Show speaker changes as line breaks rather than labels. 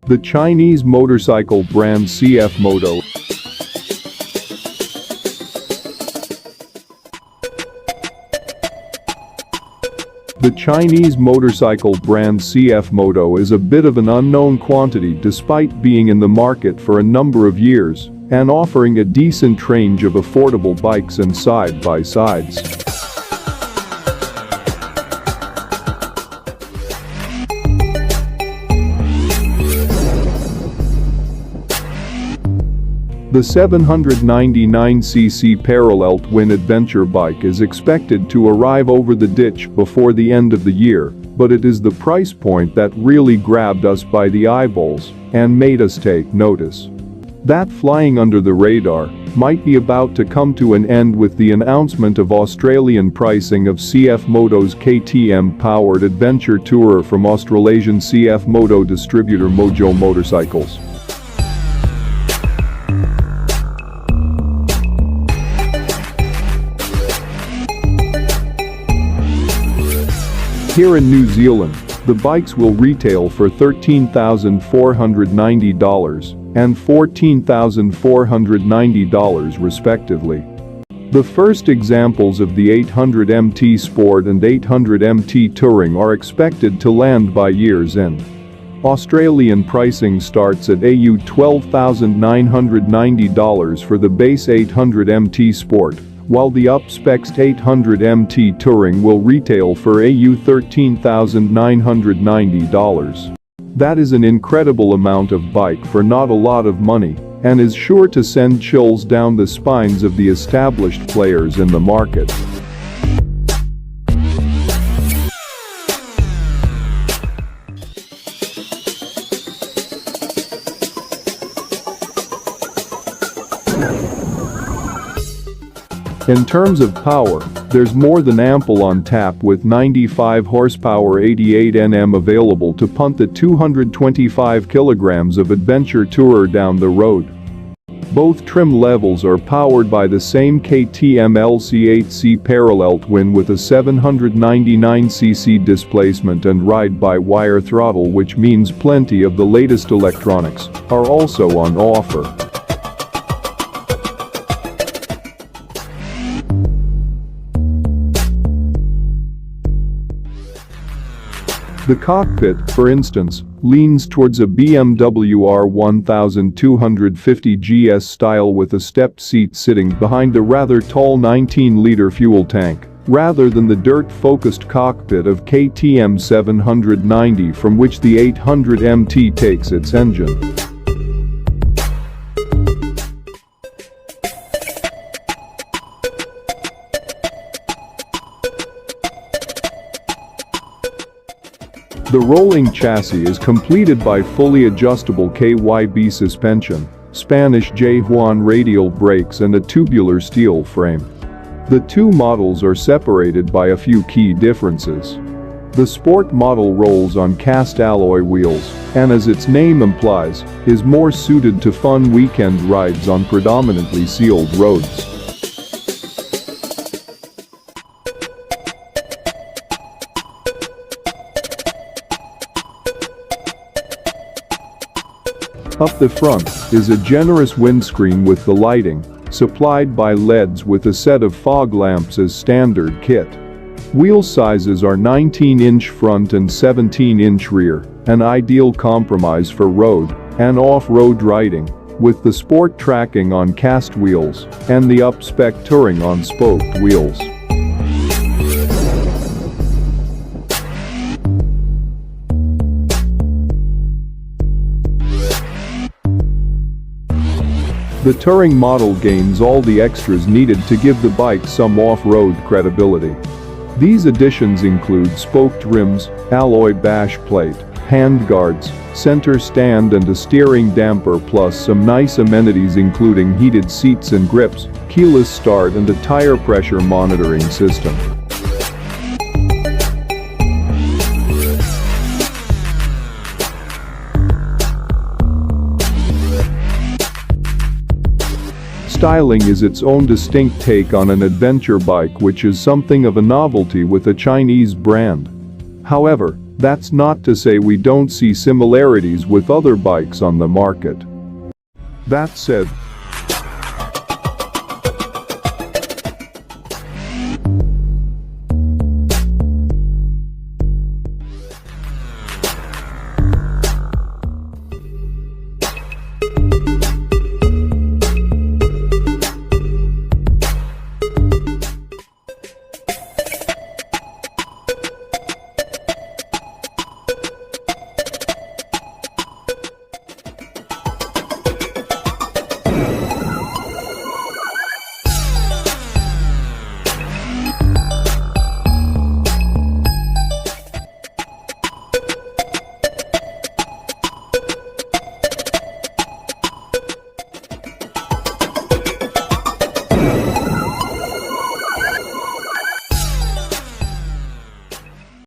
The Chinese motorcycle brand CF Moto. The Chinese motorcycle brand CF Moto is a bit of an unknown quantity despite being in the market for a number of years and offering a decent range of affordable bikes and side-by-sides. The 799cc parallel twin adventure bike is expected to arrive over the ditch before the end of the year, but it is the price point that really grabbed us by the eyeballs and made us take notice. That flying under the radar might be about to come to an end with the announcement of Australian pricing of CF Moto's KTM-powered adventure tourer from Australasian CF Moto distributor Moto Motorcycles. Here in New Zealand, the bikes will retail for $13,490 and $14,490 respectively. The first examples of the 800MT Sport and 800MT Touring are expected to land by year's end. Australian pricing starts at AU $12,990 for the base 800MT Sport, while the up-spec'd 800MT Touring will retail for AU $13,990. That is an incredible amount of bike for not a lot of money and is sure to send chills down the spines of the established players in the market. In terms of power, there's more than ample on tap with 95 horsepower 88 Nm available to punt the 225 kilograms of adventure tourer down the road. Both trim levels are powered by the same KTM LC8C parallel twin with a 799cc displacement and ride-by-wire throttle, which means plenty of the latest electronics are also on offer. The cockpit, for instance, leans towards a BMW R1250 GS style with a stepped seat sitting behind a rather tall 19-liter fuel tank, rather than the dirt-focused cockpit of KTM 790 from which the 800MT takes its engine. The rolling chassis is completed by fully adjustable KYB suspension, Spanish J1 radial brakes and a tubular steel frame. The two models are separated by a few key differences. The Sport model rolls on cast alloy wheels and, as its name implies, is more suited to fun weekend rides on predominantly sealed roads. Up the front is a generous windscreen with the lighting, supplied by LEDs with a set of fog lamps as standard kit. Wheel sizes are 19-inch front and 17-inch rear, an ideal compromise for road and off-road riding, with the Sport tracking on cast wheels and the up-spec Touring on spoked wheels. The Touring model gains all the extras needed to give the bike some off-road credibility. These additions include spoked rims, alloy bash plate, handguards, center stand and a steering damper, plus some nice amenities including heated seats and grips, keyless start and a tire pressure monitoring system. Styling is its own distinct take on an adventure bike, which is something of a novelty with a Chinese brand. However, That's not to say we don't see similarities with other bikes on the market. That said,